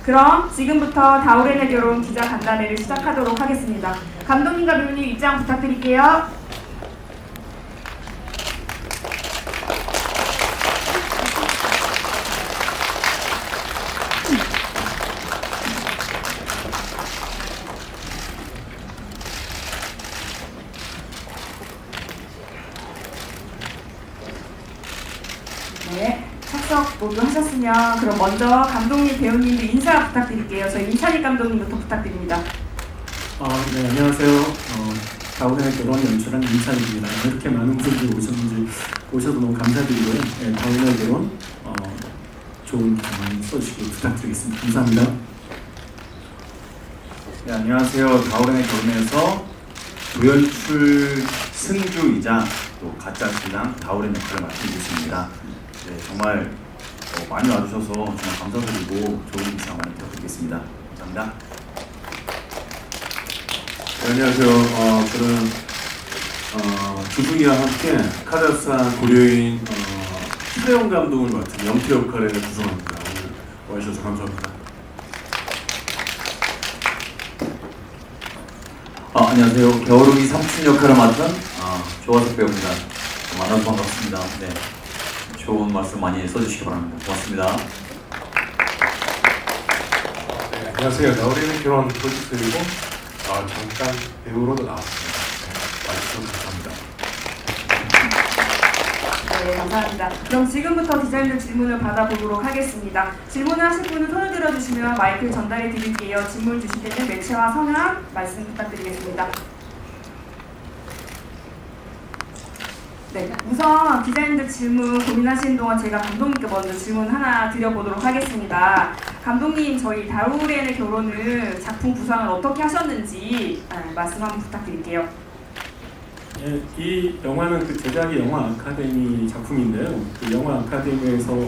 그럼 지금부터 다우렌의 결혼 기자 간담회를 시작하도록 하겠습니다. 감독님과 배우님 입장 부탁드릴게요. 네, 착석 모두 하셨으면 그럼 먼저 감독님, 배우님들 인사 부탁드릴게요. 저희 임찬익 감독님부터 부탁드립니다. 네, 안녕하세요. 다우렌의 결혼 연출한 임찬익입니다. 이렇게 많은 분들이 오셔서 너무 감사드리고요. 네, 다우렌의 결혼 좋은 기사 많이 써주시고 부탁드리겠습니다. 감사합니다. 네, 안녕하세요. 다우렌의 결혼에서 조연출 승주이자 또 가짜 신랑 다우렌 역할을 맡은 유수입니다. 네, 정말 많이 와주셔서 정말 감사드리고 좋은 기사 많이 부탁드리겠습니다. 감사합니다. 네, 안녕하세요. 저는 주승이와 함께 카자흐스탄 고려인 차영 감독을 맡은 영태 역할에 구성합니다. 오늘 와주셔서 감사합니다. 안녕하세요. 겨울우기 삼촌 역할을 맡은 조화석 배우입니다. 만나서 반갑습니다. 네, 좋은 말씀 많이 써주시기 바랍니다. 고맙습니다. 네, 안녕하세요. 다우렌의 결혼 프로듀서이고 잠깐 배우로도 나왔습니다. 네, 와주셔서 감사합니다. 네, 감사합니다. 그럼 지금부터 기자님들 질문을 받아보도록 하겠습니다. 질문을 하실 분은 손을 들어주시면 마이크를 전달해 드릴게요. 질문 주실 때는 매체와 성함 말씀 부탁드리겠습니다. 네, 우선 기자님들 질문 고민하시는 동안 제가 감독님께 먼저 질문 하나 드려보도록 하겠습니다. 감독님, 저희 다우렌의 결혼을 작품 구상을 어떻게 하셨는지 말씀 한번 부탁드릴게요. 예, 이 영화는 그 제작이 영화 아카데미 작품인데요. 그 영화 아카데미에서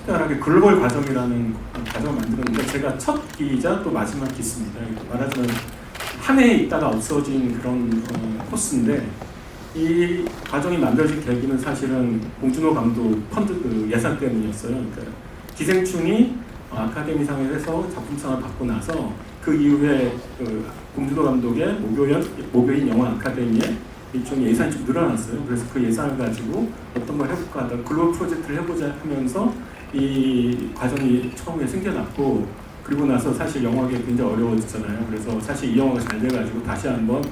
특별하게 글로벌 과정이라는 과정을 만들었는데 제가 첫 기이자 또 마지막 기수입니다. 말하자면 한 해 있다가 없어진 그런 코스인데 이 과정이 만들어진 계기는 사실은 봉준호 감독 펀드 그 예산 때문이었어요. 그러니까 기생충이 아카데미상에서 작품상을 받고 나서 그 이후에 그 봉준호 감독의 목요인 영화 아카데미에 일종의 예산이 좀 늘어났어요. 그래서 그 예산을 가지고 어떤 걸 해볼까 하다 글로벌 프로젝트를 해보자 하면서 이 과정이 처음에 생겨났고, 그리고 나서 사실 영화가 굉장히 어려워졌잖아요. 그래서 사실 이 영화가 잘 돼가지고 다시 한번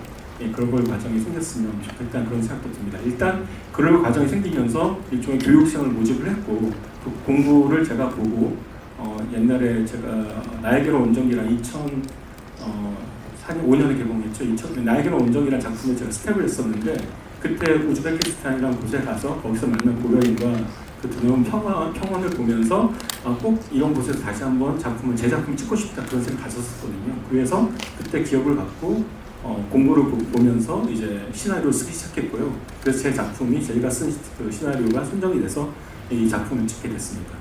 글로벌 과정이 생겼으면 좋겠다는 그런 생각도 듭니다. 일단 글로벌 과정이 생기면서 일종의 교육생을 모집을 했고, 그 공부를 제가 보고 옛날에 제가 나에게로 온정이랑 2005년에 개봉했죠. 나에게로 온정이라는 작품을 제가 스텝을 했었는데, 그때 우즈베키스탄이라는 곳에 가서 거기서 만난 고려인과 그 두려운 평원을 보면서 꼭 이런 곳에서 다시 한번 제 작품을 찍고 싶다 그런 생각을 가졌었거든요. 그래서 그때 기억을 갖고 공부를 보면서 이제 시나리오를 쓰기 시작했고요. 그래서 제 작품이 저희가 쓴 그 시나리오가 선정이 돼서 이 작품을 찍게 됐습니다.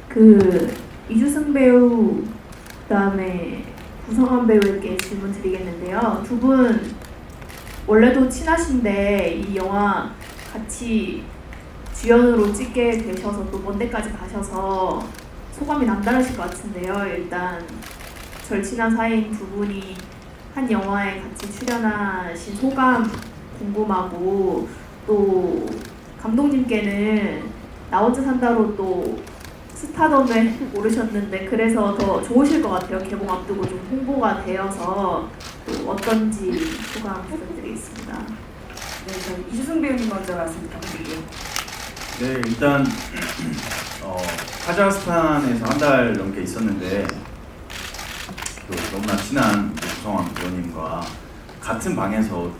그 이주승 배우 그다음에 구성원 배우에게 질문 드리겠는데요. 두 분 원래도 친하신데 이 영화 같이 주연으로 찍게 되셔서 또 먼 데까지 가셔서 소감이 남다르실 것 같은데요. 일단 절친한 사이인 두 분이 한 영화에 같이 출연하신 소감 궁금하고, 또 감독님께는 나 혼자 산다로 또 스타덤에 오르셨는데 그래서 더 좋으실 것 같아요. 개봉 앞두고 좀 홍보가 되어서 또 어떤지 소감 부탁드리겠습니다. 네, 저희 이주승 배우님 먼저 말씀 부탁드릴게요. 네, 일단 카자흐스탄에서 한 달 넘게 있었는데 또 너무나 친한 구성원 배우님과 같은 방에서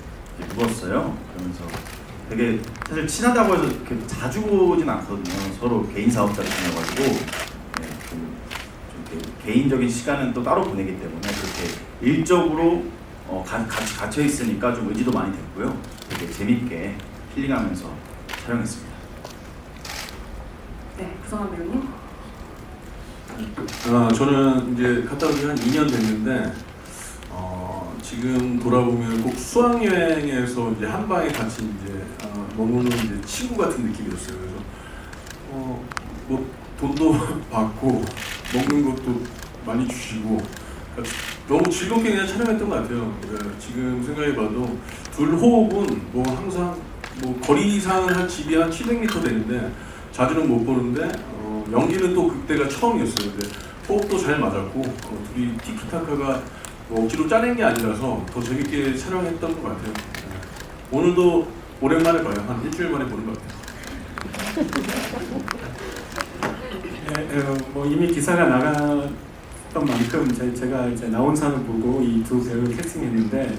누웠어요. 그러면서 되게 사실 친하다고 해서 이렇게 자주 보진 않거든요. 서로 개인 사업자를 지내가지고 네, 좀 개인적인 시간은 또 따로 보내기 때문에 그렇게 일적으로 같이 갇혀 있으니까 좀 의지도 많이 됐고요. 되게 재밌게 힐링하면서 촬영했습니다. 네, 구성원 배우님. 저는 이제 갔다 온 지 한 2년 됐는데 지금 돌아보면 꼭 수학여행에서 이제 한 방에 같이 이제 머무는 이제 친구 같은 느낌이었어요. 그래서 뭐 돈도 받고 먹는 것도 많이 주시고 그러니까 너무 즐겁게 그냥 촬영했던 것 같아요. 그러니까 지금 생각해봐도 둘 호흡은 뭐 항상 뭐 거리상은 한 집이 한 700m 되는데 자주는 못 보는데 연기는 또 그때가 처음이었어요. 근데 호흡도 잘 맞았고 둘이 티키타카가 뭐 억지로 짜낸 게 아니라서 더 재밌게 촬영했던 것 같아요. 오늘도 오랜만에 봐요. 한 일주일 만에 보는 것 같아요. 뭐 이미 기사가 나갔던 만큼 제가 이제 나온산을 보고 이 두 배우를 캐스팅했는데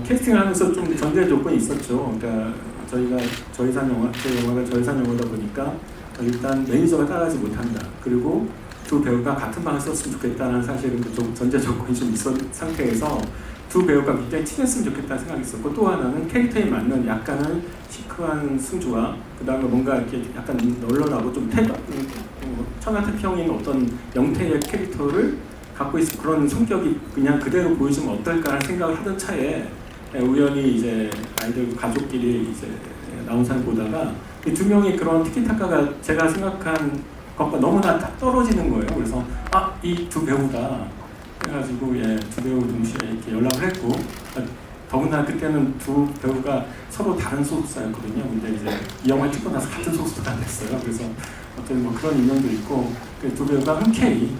캐스팅을 하면서 좀 전제 조건이 있었죠. 그러니까 저희가 저예산 영화, 제 영화가 저예산 영화다 보니까 일단 매니저가 따라하지 못한다. 그리고 두 배우가 같은 방을 썼으면 좋겠다는 사실은 그 전제 조건이 좀 있었 상태에서 두 배우가 굉장히 친했으면 좋겠다는 생각이 있었고 또 하나는 캐릭터에 맞는 약간은 시크한 승주와 그 다음에 뭔가 이렇게 약간 널널하고 좀 천하태평인 어떤 영태의 캐릭터를 갖고 있는 그런 성격이 그냥 그대로 보여주면 어떨까라는 생각을 하던 차에 우연히 이제 아이들 가족끼리 이제 나온산을 보다가 이 두 명이 그런 티키타카가 제가 생각한 것과 너무나 딱 떨어지는 거예요. 그래서 이 두 배우다 해가지고 두 배우 동시에 이렇게 연락을 했고 더군다나 그때는 두 배우가 서로 다른 소속사였거든요. 근데 이제 이 영화를 찍고 나서 같은 소속사가 됐어요. 그래서 어떤 뭐 그런 인연도 있고 그 두 배우가 흔쾌히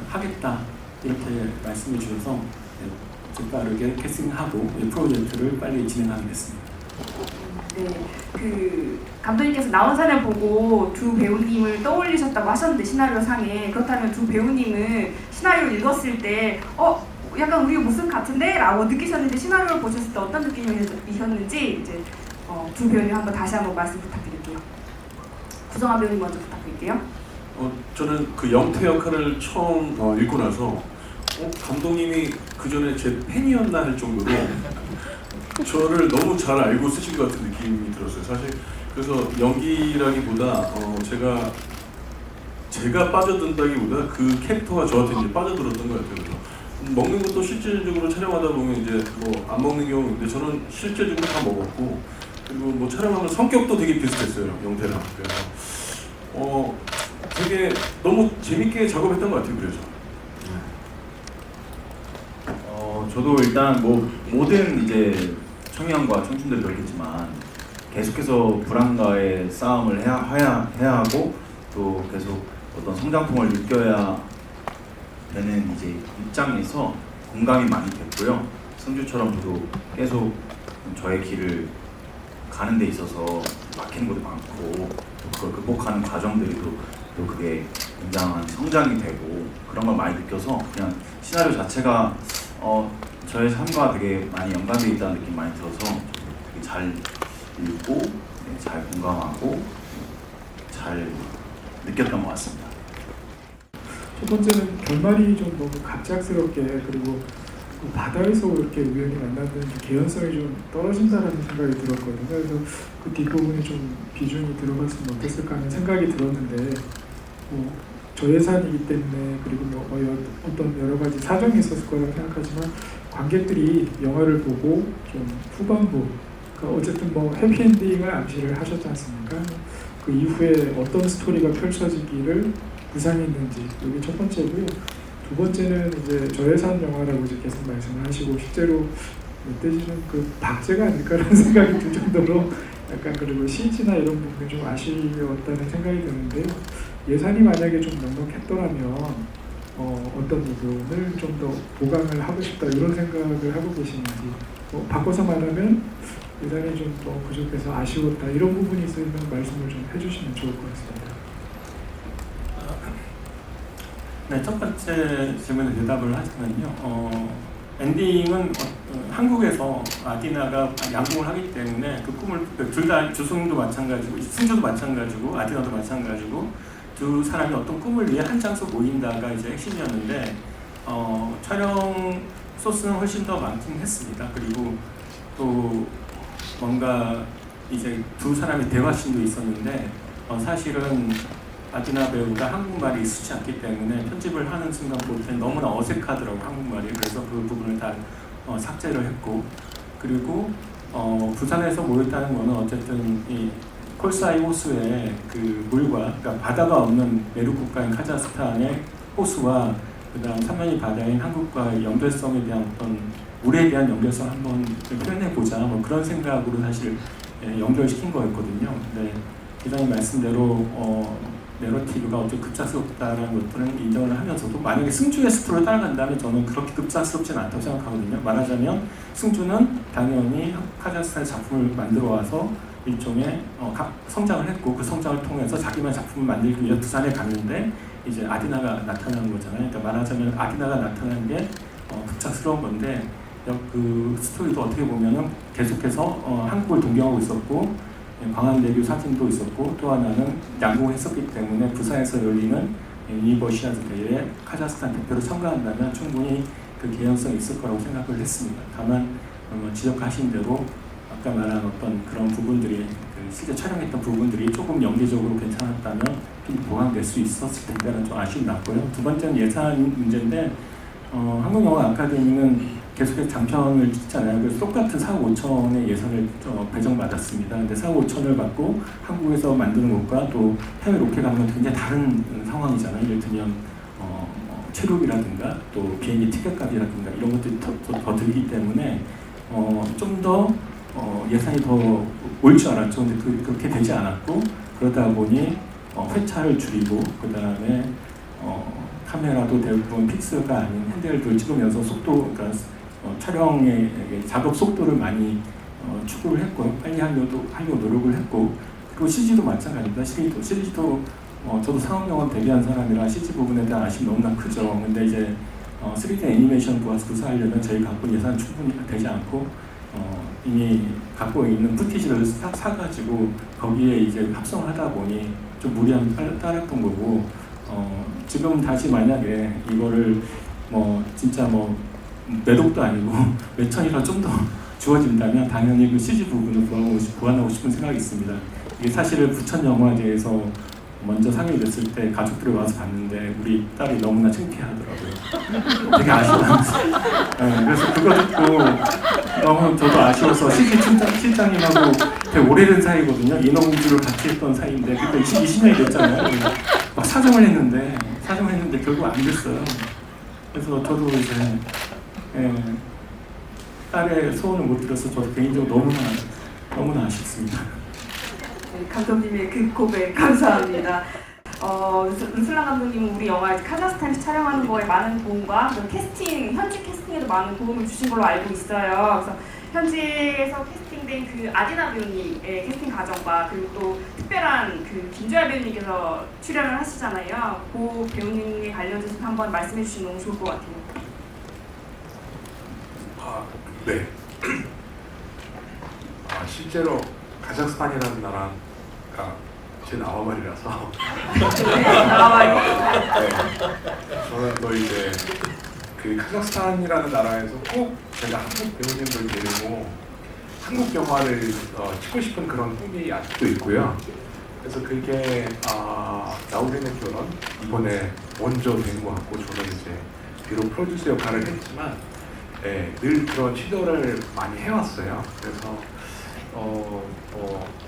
하겠다 이렇게 말씀해 주셔서 빠르게 캐스팅하고 프로젝트를 빨리 진행하게 됐습니다. 네, 그 감독님께서 나온산을 보고 두 배우님을 떠올리셨다고 하셨는데 시나리오 상에 그렇다면 두 배우님은 시나리오를 읽었을 때 약간 우리 모습 같은데? 라고 느끼셨는데 시나리오를 보셨을 때 어떤 느낌이셨는지 이제 두 배우님 한번 다시 한번 말씀 부탁드릴게요. 구성한 배우님 먼저 부탁드릴게요. 저는 그 영태 역할을 처음 읽고 나서 감독님이 그 전에 제 팬이었나 할 정도로 저를 너무 잘 알고 쓰신 것 같은 느낌이 들었어요. 사실 그래서 연기라기보다 제가 빠져든다기보다 그 캐릭터가 저한테 이제 빠져들었던 것 같아요. 그래서 먹는 것도 실질적으로 촬영하다 보면 이제 뭐 안 먹는 경우 있는데 저는 실제적으로 다 먹었고 그리고 뭐 촬영하면 성격도 되게 비슷했어요. 영태랑. 그래서 되게 너무 재밌게 작업했던 것 같아요. 그래서 저도 일단 뭐 모든 이제 청년과 청춘들 그렇겠지만 계속해서 불안과의 싸움을 해야 하고 또 계속 어떤 성장통을 느껴야 되는 이제 입장에서 공감이 많이 됐고요. 승주처럼 저도 계속 저의 길을 가는 데 있어서 막히는 것도 많고 또 그걸 극복하는 과정들이 또 그게 굉장한 성장이 되고 그런 걸 많이 느껴서 그냥 시나리오 자체가 저의 삶과 되게 많이 연관되어 있다는 느낌 많이 들어서 되게 잘 읽고 잘 공감하고 잘 느꼈던 것 같습니다. 첫 번째는 결말이 좀 너무 갑작스럽게 그리고 그 바다에서 이렇게 우연히 만났는지 개연성이 좀 떨어진다라는 생각이 들었거든요. 그래서 그 뒷부분에 좀 비중이 들어갔으면 어땠을까 하는 생각이 들었는데 뭐 저예산이기 때문에 그리고 뭐 어떤 여러 가지 사정이 있었을 거라고 생각하지만 관객들이 영화를 보고 좀 후반부 그러니까 어쨌든 뭐 해피엔딩을 암시를 하셨지 않습니까? 그 이후에 어떤 스토리가 펼쳐지기를 구상했는지 이게 첫 번째고요. 두 번째는 이제 저예산 영화라고 이제 계속 말씀을 하시고 실제로 멧돼지는 그 박제가 아닐까라는 생각이 들 정도로 약간 그리고 CG나 이런 부분이 좀 아쉬웠다는 생각이 드는데요. 예산이 만약에 좀 넉넉했더라면 어떤 부분을 좀 더 보강을 하고 싶다 이런 생각을 하고 계시는지 바꿔서 말하면 예산이 좀 더 부족해서 아쉬웠다 이런 부분이 있으면 말씀을 좀 해주시면 좋을 것 같습니다. 네, 첫 번째 질문에 대답을 하자면요. 엔딩은 한국에서 아디나가 양궁을 하기 때문에 그 꿈을 둘 다 주승도 마찬가지고 승주도 마찬가지고 아디나도 마찬가지고 두 사람이 어떤 꿈을 위해 한 장소 모인다가 이제 핵심이었는데 촬영 소스는 훨씬 더 많긴 했습니다. 그리고 또 뭔가 이제 두 사람의 대화씬도 있었는데 사실은 아디나 배우가 한국말이 익숙치 않기 때문에 편집을 하는 순간 볼 때 너무나 어색하더라고요, 한국말이. 그래서 그 부분을 다 삭제를 했고 그리고 부산에서 모였다는 거는 어쨌든 이 콜사이 호수의 그 물과 그러니까 바다가 없는 내륙 국가인 카자흐스탄의 호수와 그다음 삼면이 바다인 한국과 연결성에 대한 어떤 우리에 대한 연결성 한번 표현해 보자 뭐 그런 생각으로 사실 연결시킨 거였거든요. 근데 기자님 말씀대로 내러티브가 어째 급작스럽다라는 것들은 인정을 하면서도 만약에 승주의 스토리를 따라간다면 저는 그렇게 급작스럽지는 않다고 생각하거든요. 말하자면 승주는 당연히 카자흐스탄 작품을 만들어 와서 일종의 성장을 했고 그 성장을 통해서 자기만 작품을 만들기 위해 부산에 갔는데 이제 아디나가 나타나는 거잖아요. 그러니까 말하자면 아디나가 나타나는 게 급작스러운 건데 그 스토리도 어떻게 보면은 계속해서 한국을 동경하고 있었고 광안대교 사진도 있었고 또 하나는 양궁을 했었기 때문에 부산에서 열리는 유니버시아드 대회에 카자흐스탄 대표로 참가한다면 충분히 그 개연성이 있을 거라고 생각을 했습니다. 다만 지적하신 대로 아까 말한 어떤 그런 부분들이 실제 촬영했던 부분들이 조금 연계적으로 괜찮았다면 좀 보완될 수 있었을 텐데는 좀 아쉬움이 났고요. 두 번째는 예산 문제인데 한국영화 아카데미는 계속해서 장편을 찍잖아요. 그래서 똑같은 4억 5천의 예산을 배정받았습니다. 근데 4억 5천을 받고 한국에서 만드는 것과 또 해외 로켓 가는 건 굉장히 다른 상황이잖아요. 예를 들면 체력이라든가 또 비행기 티켓값이라든가 이런 것들이 더 들기 때문에 좀 더 예산이 더 올 줄 알았죠. 근데 그렇게 되지 않았고 그러다 보니 회차를 줄이고 그 다음에 카메라도 대부분 픽스가 아닌 핸드헬드를 찍으면서 속도, 그러니까 촬영의 작업 속도를 많이 추구를 했고 빨리 하려고 노력을 했고 그리고 CG도 마찬가지입니다. CG도 저도 상업영화 데뷔한 사람이라 CG 부분에 대한 아쉬움이 너무나 크죠. 근데 이제 3D 애니메이션 부와서 구사하려면 저희 갖고 예산 충분히 되지 않고 이미 갖고 있는 푸티지를 사가지고 거기에 이제 합성을 하다 보니 좀 무리함이 따랐던 거고 지금 다시 만약에 이거를 진짜 매독도 아니고 몇천이라 좀 더 주어진다면 당연히 그 CG 부분을 보완하고 싶은 생각이 있습니다. 이게 사실은 부천 영화제에서 먼저 상영이 됐을 때 가족들이 와서 봤는데 우리 딸이 너무나 창피하더라고요. 되게 아쉬워하면서. 그래서 그거 듣고 너무 저도 아쉬워서 CG 실장님하고 되게 오래된 사이거든요. 인어공주를 같이 했던 사이인데 그때 20년이 됐잖아요. 막 사정을 했는데 결국 안 됐어요. 그래서 저도 이제 딸의 소원을 못 들어서 저도 개인적으로 너무나 아쉽습니다. 네, 감독님의 그 고백 감사합니다. 르슬란 감독님은 우리 영화 카자흐스탄에서 촬영하는 거에 많은 도움과 현지 캐스팅에도 많은 도움을 주신 걸로 알고 있어요. 그래서 현지에서 캐스팅된 그 아디나 배우님의 캐스팅 과정과 그리고 또 특별한 그 김주아 배우님께서 출연을 하시잖아요. 그 배우님에 관련해서 한번 말씀해 주시면 너무 좋을 것 같아요. 네. 실제로 카자흐스탄이라는 나라가 제 나와말이라서 네. 저는 또 이제 그 카자흐스탄이라는 나라에서 꼭 제가 한국 배우님들 데리고 한국 영화를 찍고 싶은 그런 꿈이 아직도 있고요. 그래서 그게 나우리네 결혼 이번에 먼저 된 것 같고 저는 이제 비록 프로듀서 역할을 했지만 늘 그런 시도를 많이 해왔어요. 그래서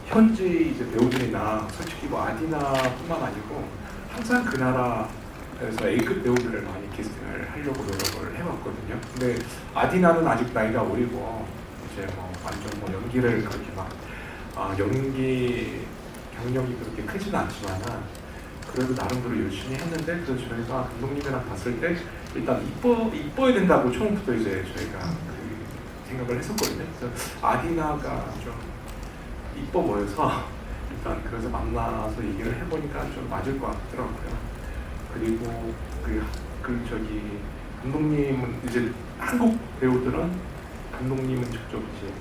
현지 이제 배우들이나 솔직히 아디나뿐만 아니고 항상 그 나라에서 A급 배우들을 많이 캐스팅을 하려고 노력을 해왔거든요. 근데 아디나는 아직 나이가 어리고 이제 완전 연기를 그렇게 연기 경력이 그렇게 크지는 않지만은 그래도 나름대로 열심히 했는데 그래서 저희가 감독님이랑 봤을 때 일단 이뻐야 된다고 처음부터 이제 저희가 생각을 했었거든요. 그래서 아디나가 좀 이뻐 보여서 일단 그래서 만나서 얘기를 해보니까 좀 맞을 것 같더라고요. 그리고 감독님은 이제 한국 배우들은 감독님은 직접 이제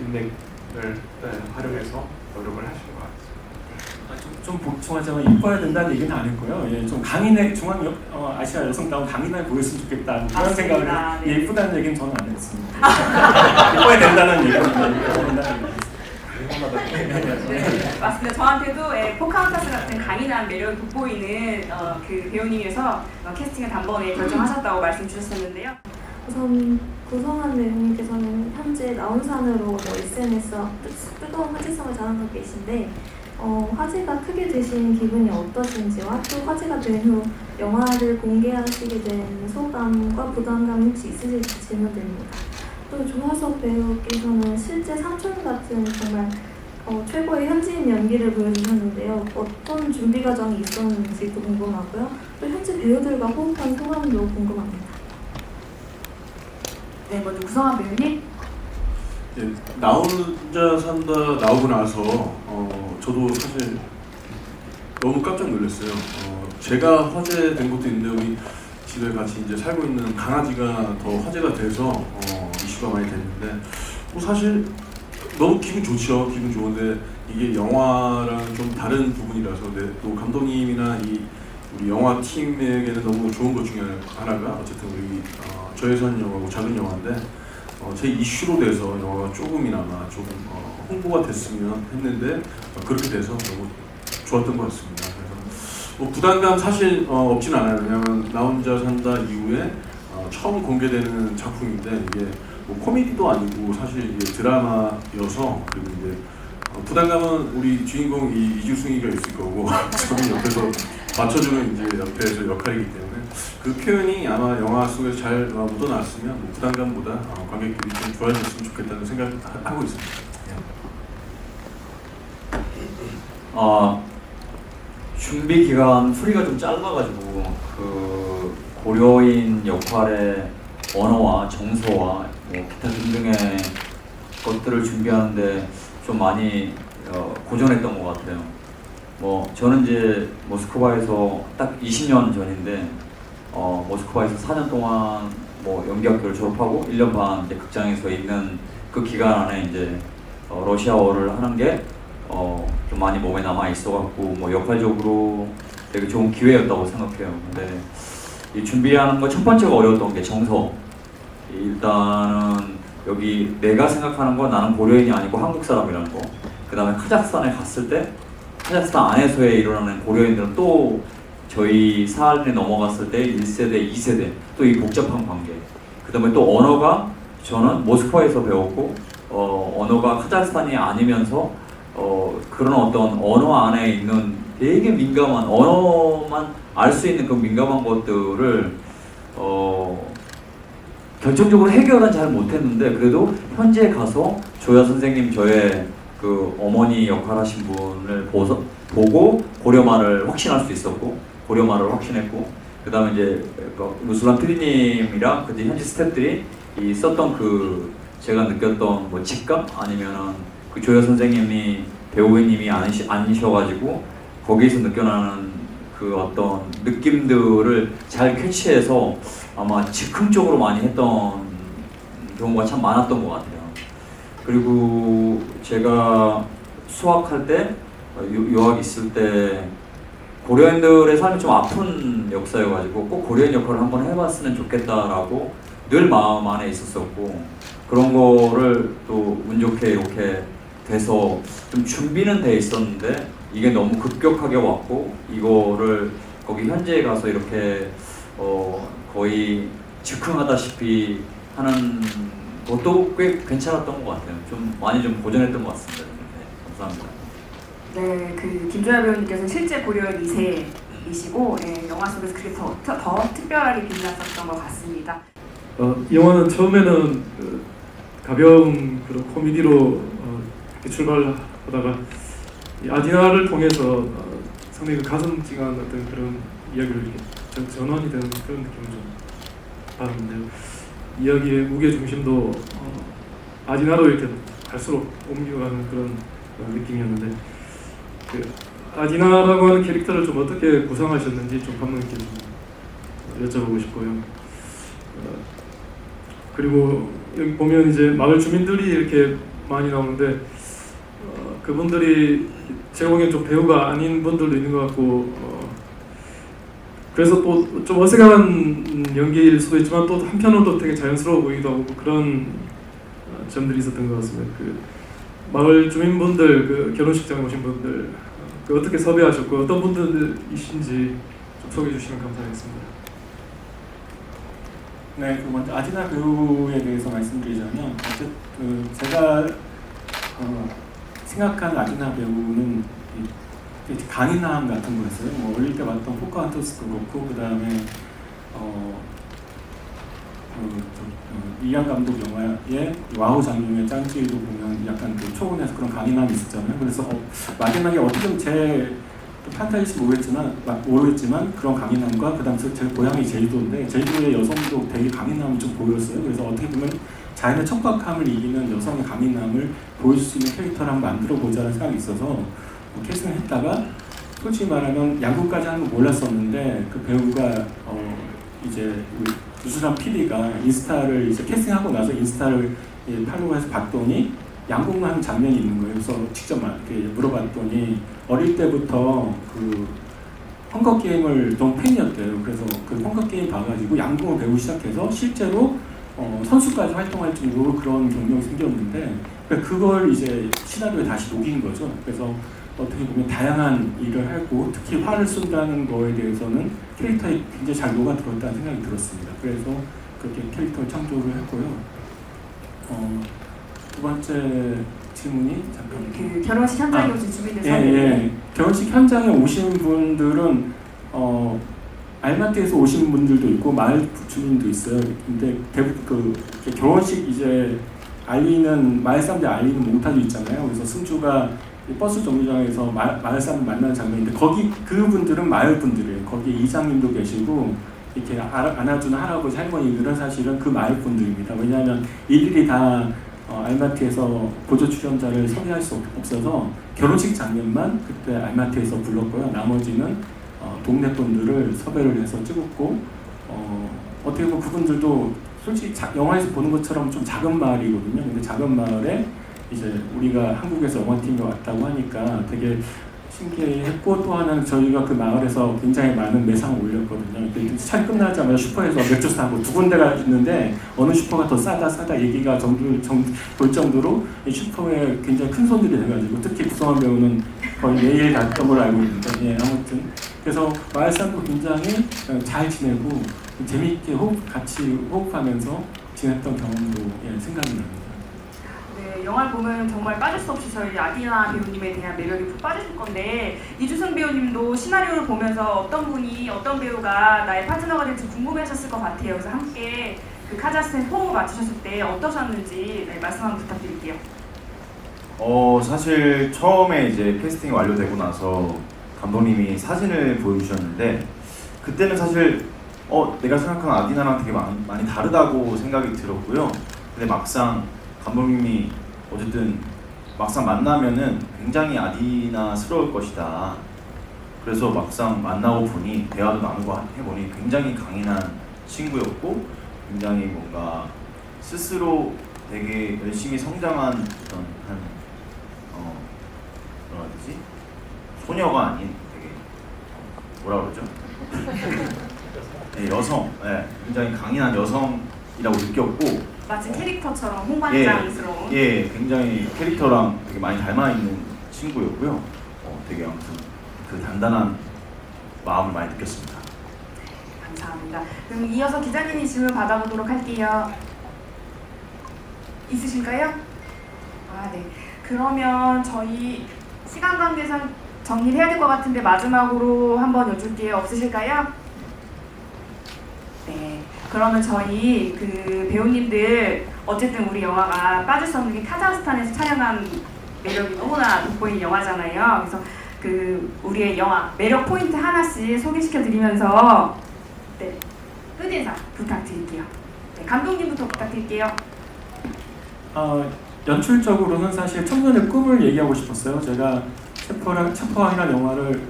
인맥을 활용해서 노력을 하신 것 같아요. 좀 복숭하자면 이뻐야 된다는 얘기는 안 했고요. 좀 강인해 아시아 여성다운 강인하게 보였으면 좋겠다 그런 생각을 네. 예쁘다는 얘기는 저는 안 했습니다. 이뻐야 된다는 얘기는 네, 맞습니다. 저한테도 포카혼타스 같은 강인한 매력을 돋보이는 그 배우님이어서 캐스팅을 단번에 결정하셨다고 말씀 주셨었는데요. 우선 구성한 배우님께서는 현재 나온산으로 SNS 뜨거운 화제성을 자랑하고 계신데 화제가 크게 되신 기분이 어떠신지와 또 화제가 된 후 영화를 공개하시게 된 소감과 부담감이 혹시 있으실지 질문드립니다. 또 조화석 배우께서는 실제 삼촌 같은 정말 최고의 현지인 연기를 보여주셨는데요. 어떤 준비 과정이 있었는지도 궁금하고요. 또 현지 배우들과 호흡한 소감도 궁금합니다. 네, 먼저 구성한 배우님. 예, 나 혼자 산다 나오고 나서 저도 사실 너무 깜짝 놀랐어요. 제가 화제된 것도 있는데 우리 집에 같이 이제 살고 있는 강아지가 더 화제가 돼서 이슈가 많이 됐는데 사실 너무 기분 좋죠. 기분 좋은데 이게 영화랑 좀 다른 부분이라서 또 감독님이나 우리 영화 팀에게는 너무 좋은 것 중에 하나가 어쨌든 우리 저예산 영화고 작은 영화인데 제 이슈로 돼서 영화가 조금이나마 조금 홍보가 됐으면 했는데 그렇게 돼서 너무 좋았던 것 같습니다. 그래서 부담감 사실 없진 않아요. 왜냐하면 나 혼자 산다 이후에 처음 공개되는 작품인데 이게 코미디도 아니고 사실 이게 드라마여서 그리고 이제 부담감은 우리 주인공 이주승이가 있을 거고 저는 옆에서 맞춰주는 이제 옆에서 역할이기 때문에 그 표현이 아마 영화 속에서 잘 묻어났으면 부담감보다 관객들이 좀 좋아졌으면 좋겠다는 생각을 하고 있습니다. 준비 기간 풀이가 좀 짧아가지고 그 고려인 역할의 언어와 정서와 기타 등등의 것들을 준비하는데 좀 많이 고전했던 것 같아요. 저는 이제 모스크바에서 딱 20년 전인데 모스크바에서 4년 동안 연기학교를 졸업하고 1년 반 이제 극장에서 있는 그 기간 안에 이제 러시아어를 하는 게 좀 많이 몸에 남아 있어갖고 역할적으로 되게 좋은 기회였다고 생각해요. 근데 이 준비하는 거 첫 번째가 어려웠던 게 정서. 일단은 여기 내가 생각하는 건 나는 고려인이 아니고 한국 사람이라는 거. 그 다음에 카자흐스탄에 갔을 때 카자흐스탄 안에서의 일어나는 고려인들은 또 저희 사안에 넘어갔을 때 1세대, 2세대 또 이 복잡한 관계. 그 다음에 또 언어가 저는 모스크바에서 배웠고 언어가 카자흐스탄이 아니면서 그런 어떤 언어 안에 있는 되게 민감한 언어만 알 수 있는 그 민감한 것들을 결정적으로 해결은 잘 못했는데 그래도 현지에 가서 조야 선생님 저의 그 어머니 역할하신 분을 보고 고려말을 확신할 수 있었고 고려말을 확신했고 그 다음에 이제 루슬란 PD님이랑 그때 현지 스태프들이 썼던 그 제가 느꼈던 직감 아니면은 그 조야 선생님이 배우님이 아니셔가지고 거기에서 느껴나는 그 어떤 느낌들을 잘 캐치해서 아마 즉흥적으로 많이 했던 경우가 참 많았던 것 같아요. 그리고 제가 수학할 때 유학 있을 때 고려인들의 삶이 좀 아픈 역사여가지고 꼭 고려인 역할을 한번 해봤으면 좋겠다라고 늘 마음 안에 있었었고 그런 거를 또 운 좋게 이렇게 돼서 좀 준비는 돼 있었는데 이게 너무 급격하게 왔고 이거를 거기 현지에 가서 이렇게 거의 즉흥하다시피 하는 것도 꽤 괜찮았던 것 같아요. 좀 많이 좀 고전했던 것 같습니다. 네, 감사합니다. 네, 그 김조야 배우님께서 실제 고려인 2세이시고 영화 속에서 그게 더 특별하게 빛났었던 것 같습니다. 이 영화는 처음에는 가벼운 그런 코미디로 이렇게 출발하다가 이 아디나를 통해서 상당히 가슴 찡한 어떤 그런 이야기를 이렇게 전환이 되는 그런 느낌을 좀 받았는데요. 이야기의 무게 중심도 아디나로 이렇게 갈수록 옮겨가는 그런 느낌이었는데 그 아디나라고 하는 캐릭터를 좀 어떻게 구상하셨는지 좀 감독님께 좀 여쭤보고 싶고요. 그리고 여기 보면 이제 마을 주민들이 이렇게 많이 나오는데 그분들이 제가 보기엔 좀 배우가 아닌 분들도 있는 것 같고 그래서 또 좀 어색한 연기일 수도 있지만 또 한편으로 되게 자연스러워 보이기도 하고 그런 점들이 있었던 것 같습니다. 그 마을 주민분들, 그 결혼식장에 오신 분들 그 어떻게 섭외하셨고 어떤 분들이신지 좀 소개해 주시면 감사하겠습니다. 네, 그 먼저 아디나 배우에 대해서 말씀드리자면 제가 생각한 아디나 배우는 강인함 같은 거였어요. 뭐 어릴 때 봤던 포카헌터스도 그렇고 그 다음에 이안 감독 영화의 와우 장면의 짱찌도 보면 약간 그 초원에서 그런 강인함이 있었잖아요. 그래서 마지막에 어떻게 제 판타지인지 모르겠지만 그런 강인함과 그다음 제 고향이 제주도인데 제주도의 여성도 되게 강인함이 좀 보였어요. 그래서 어떻게 보면 자연의 척박함을 이기는 여성의 강인함을 보여줄 수 있는 캐릭터를 한번 만들어 보자는 생각이 있어서 캐스팅을 했다가 솔직히 말하면 양국까지 하는 거 몰랐었는데 그 배우가 이제 유수남 PD가 인스타를 이제 캐스팅하고 나서 인스타를 팔로우해서 봤더니 양궁을 하는 장면이 있는 거예요. 그래서 직접 이렇게 물어봤더니 어릴 때부터 그 헝거 게임을 너무 팬이었대요. 그래서 그 헝거 게임 봐가지고 양궁을 배우기 시작해서 실제로 선수까지 활동할 정도로 그런 경력이 생겼는데 그걸 이제 시나리오에 다시 녹인 거죠. 그래서 어떻게 보면 다양한 일을 하고 특히 화를 쏜다는 거에 대해서는 캐릭터에 굉장히 잘 녹아들었다는 생각이 들었습니다. 그래서 그렇게 캐릭터를 창조를 했고요. 두 번째 질문이 잠깐 그 결혼식 현장에 오신 주민들 예, 사이에 예. 결혼식 현장에 오신 분들은 알마티에서 오신 분들도 있고 마을 주민도 있어요. 근데 대부분 그 결혼식 이제 알리는 마을 사람들 알리는 몽타주 있잖아요. 그래서 승주가 버스 정류장에서 마을 사람 만나는 장면인데 거기 그분들은 마을 분들이에요. 거기 이장님도 계시고 이렇게 안아주는 할아버지 할머니들은 사실은 그 마을 분들입니다. 왜냐하면 일일이 다 알마티에서 보조 출연자를 섭외할 수 없어서 결혼식 장면만 그때 알마티에서 불렀고요. 나머지는 동네 분들을 섭외를 해서 찍었고 어떻게 보면 그분들도 솔직히 영화에서 보는 것처럼 좀 작은 마을이거든요. 근데 작은 마을에 이제 우리가 한국에서 영화팀이 왔다고 하니까 되게 신기했고 또 하나는 저희가 그 마을에서 굉장히 많은 매상을 올렸거든요. 차 끝나자마자 슈퍼에서 맥주 사고 두 군데가 있는데 어느 슈퍼가 더 싸다 얘기가 볼 정도로 이 슈퍼에 굉장히 큰 손들이 돼가지고 특히 구성원 배우는 거의 매일 갔던 걸로 알고 있는데 예, 아무튼 그래서 마을 사람도 굉장히 잘 지내고 재미있게 같이 호흡하면서 지냈던 경험도 생각이 납니다. 네, 영화를 보면 정말 빠질 수 없이 저희 아디나 배우님에 대한 매력이 푹 빠지실 건데 이주승 배우님도 시나리오를 보면서 어떤 분이 어떤 배우가 나의 파트너가 될지 궁금해하셨을 것 같아요. 그래서 함께 그 카자흐스탄 폼을 맞추셨을 때 어떠셨는지 말씀 한번 부탁드릴게요. 사실 처음에 이제 캐스팅이 완료되고 나서 감독님이 사진을 보여주셨는데 그때는 사실 내가 생각하는 아디나랑 되게 많이 다르다고 생각이 들었고요. 근데 막상 감독님이 어쨌든 막상 만나면은 굉장히 아디나스러울 것이다. 그래서 막상 만나고 보니 대화도 나누고 해보니 굉장히 강인한 친구였고 굉장히 뭔가 스스로 되게 열심히 성장한 어떤 뭐라 해야 되지? 소녀가 아닌 되게 뭐라 그러죠? 네, 여성, 굉장히 강인한 여성이라고 느꼈고 마치 캐릭터처럼 홍반장스러운 굉장히 캐릭터랑 되게 많이 닮아있는 친구였고요. 되게 아무튼 그 단단한 마음을 많이 느꼈습니다. 감사합니다. 그럼 이어서 기자님이 질문 받아보도록 할게요. 있으실까요? 네. 그러면 저희 시간 관계상 정리를 해야 될 것 같은데 마지막으로 한번 여쭐게요. 없으실까요? 네. 그러면 저희 그 배우님들 어쨌든 우리 영화가 빠질 수 없는 게 카자흐스탄에서 촬영한 매력이 너무나 돋보이는 영화잖아요. 그래서 그 우리의 영화 매력 포인트 하나씩 소개시켜 드리면서 끝인사 부탁드릴게요. 네, 감독님부터 부탁드릴게요. 연출적으로는 사실 청년의 꿈을 얘기하고 싶었어요. 제가 체포왕이라는 영화를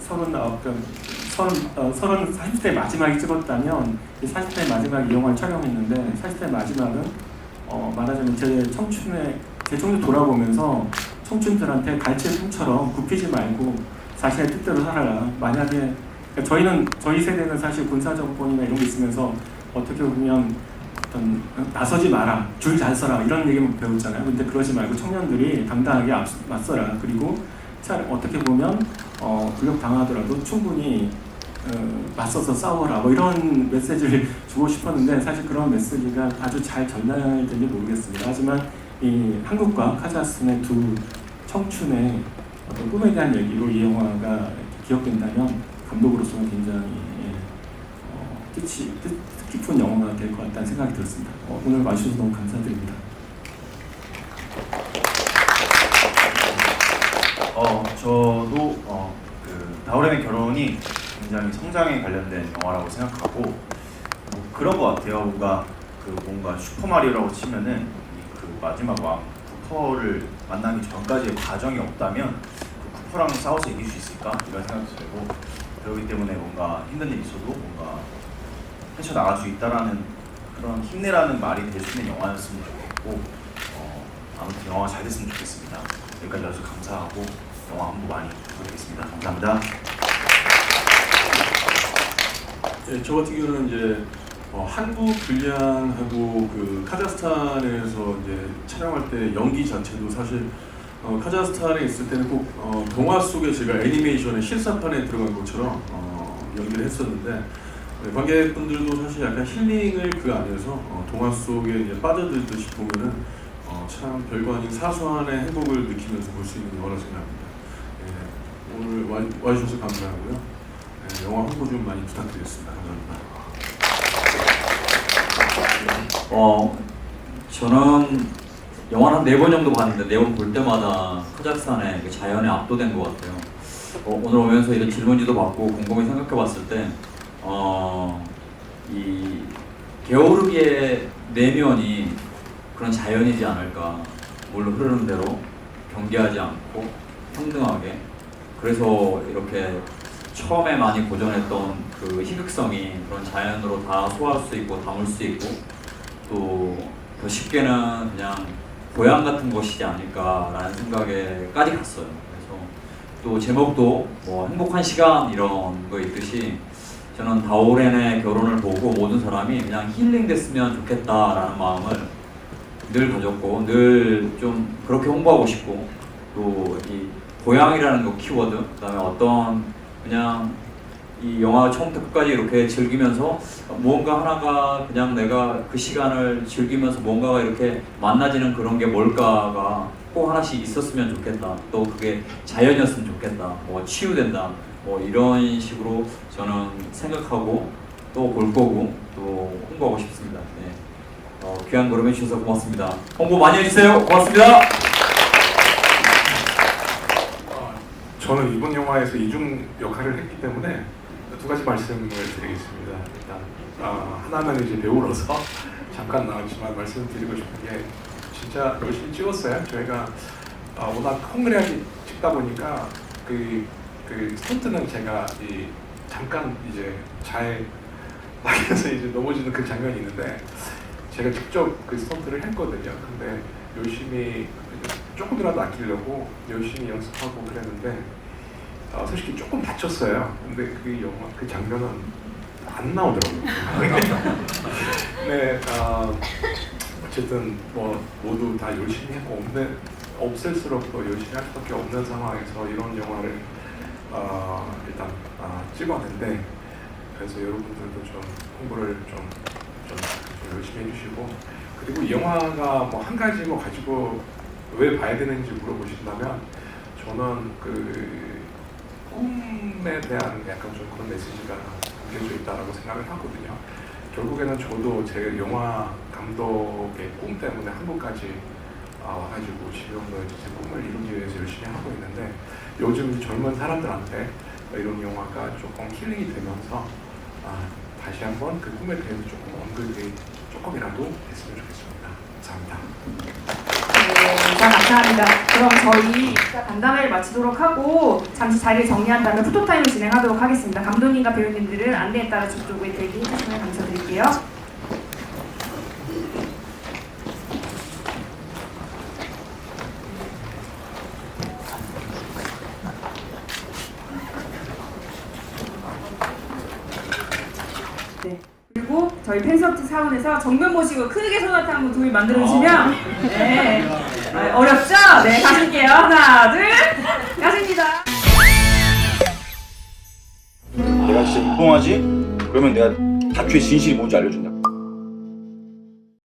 40대 마지막에 찍었다면 40대 마지막에 이 영화를 촬영했는데 40대 마지막은 말하자면 제 청춘을 돌아보면서 청춘들한테 갈치의 꿈처럼 굽히지 말고 자신의 뜻대로 살아라. 만약에 그러니까 저희 세대는 사실 군사정권이나 이런 게 있으면서 어떻게 보면 어떤 나서지 마라, 줄 잘 서라 이런 얘기만 배웠잖아요. 근데 그러지 말고 청년들이 당당하게 맞서라. 그리고 어떻게 보면 불력 당하더라도 충분히 맞서서 싸워라. 뭐 이런 메시지를 주고 싶었는데 사실 그런 메시지가 아주 잘 전달될지 모르겠습니다. 하지만 이 한국과 카자흐스탄의 두 청춘의 어떤 꿈에 대한 얘기로 이 영화가 기억된다면 감독으로서는 굉장히 뜻깊은 영화가 될 것 같다는 생각이 들었습니다. 오늘 와주셔서 너무 감사드립니다. 저도 그 다우렌의 결혼이 굉장히 성장에 관련된 영화라고 생각하고 뭐 그런 것 같아요. 뭔가 슈퍼마리오라고 치면은 그 마지막 왕 쿠퍼를 만나기 전까지의 과정이 없다면 그 쿠퍼랑 싸워서 이길 수 있을까 이런 생각도 들고 그렇기 때문에 뭔가 힘든 일이 있어도 뭔가 헤쳐나갈 수 있다라는 그런 힘내라는 말이 될 수 있는 영화였으면 좋겠고 아무튼 영화가 잘 됐으면 좋겠습니다. 여기까지 와주셔서 감사하고 영화 홍보 많이 부탁드리겠습니다. 감사합니다. 네, 저 같은 경우는 이제 한국 분량하고 그 카자흐스탄에서 이제 촬영할 때 연기 자체도 사실 카자흐스탄에 있을 때는 꼭 동화 속에 제가 애니메이션의 실사판에 들어간 것처럼 연기를 했었는데 관객분들도 사실 약간 힐링을 그 안에서 동화 속에 이제 빠져들듯이 보면은 참 별거 아닌 사소한의 행복을 느끼면서 볼 수 있는 영화라고 생각합니다. 오늘 와주셔서 감사하고요. 영화 홍보 좀 많이 부탁드리겠습니다. 감사합니다. 저는 영화를 한 4번 정도 봤는데 4번 볼 때마다 카자흐스탄의 그 자연에 압도된 것 같아요. 오늘 오면서 이런 질문지도 받고 곰곰이 생각해 봤을 때 이 게오르기의 내면이 그런 자연이지 않을까. 물론 흐르는 대로 경계하지 않고 평등하게. 그래서 이렇게 처음에 많이 고전했던 그 희극성이 그런 자연으로 다 소화할 수 있고 담을 수 있고 또 더 쉽게는 그냥 고향 같은 것이지 않을까라는 생각에까지 갔어요. 그래서 또 제목도 뭐 행복한 시간 이런 거 있듯이 저는 다오렌의 결혼을 보고 모든 사람이 그냥 힐링됐으면 좋겠다라는 마음을 늘 가졌고 늘 좀 그렇게 홍보하고 싶고 또 이 고향이라는 그 키워드 그다음에 어떤 그냥 이 영화 처음부터 끝까지 이렇게 즐기면서 무언가 하나가 그냥 내가 그 시간을 즐기면서 뭔가가 이렇게 만나지는 그런 게 뭘까가 꼭 하나씩 있었으면 좋겠다. 또 그게 자연이었으면 좋겠다. 뭐 치유된다. 뭐 이런 식으로 저는 생각하고 또 볼 거고 또 홍보하고 싶습니다. 네. 귀한 걸음 해주셔서 고맙습니다. 홍보 많이 해주세요. 고맙습니다. 저는 이번 영화에서 이중 역할을 했기 때문에 2가지 말씀을 드리겠습니다. 일단 하나는 이제 배우로서 잠깐 나왔지만 말씀드리고 싶은 게 진짜 열심히 찍었어요. 저희가 워낙 헝그리하게 찍다 보니까 그 스턴트는 제가 잠깐 이제 잘 막혀서 이제 넘어지는 그 장면이 있는데 제가 직접 그 스턴트를 했거든요. 근데 열심히 조금이라도 아끼려고 열심히 연습하고 그랬는데 솔직히 조금 다쳤어요. 근데 그 장면은 안 나오더라고요. 네, 어쨌든 뭐 모두 다 열심히 했고 없앨수록 더 열심히 할 수밖에 없는 상황에서 이런 영화를 일단 찍었는데 그래서 여러분들도 좀 홍보를 좀 열심히 해주시고 그리고 이 영화가 뭐 한 가지 뭐 가지고 왜 봐야 되는지 물어보신다면 저는 그 꿈에 대한 약간 좀 그런 메시지가 담겨져 있다라고 생각을 하거든요. 결국에는 저도 제 영화 감독의 꿈 때문에 한국까지 와가지고 지금도 제 꿈을 이루기 위해서 열심히 하고 있는데 요즘 젊은 사람들한테 이런 영화가 조금 힐링이 되면서 다시 한번 그 꿈에 대해서 조금 언급이 조금이라도 됐으면 좋겠습니다. 감사합니다. 네, 감사합니다. 그럼 저희 간담회를 마치도록 하고 잠시 자리를 정리한 다음에 포토타임을 진행하도록 하겠습니다. 감독님과 배우님들은 안내에 따라 저쪽에 대기해 주시면 감사드릴게요. 네. 그리고 저희 팬서비스 사원에서 정면 모시고 크게 소나타 한번 둘 만들어주시면 네. 어렵죠? 네, 가실게요. 하나, 둘, 가십니다. 내가 진짜 입봉하지? 그러면 내가 다큐의 진실이 뭔지 알려준다.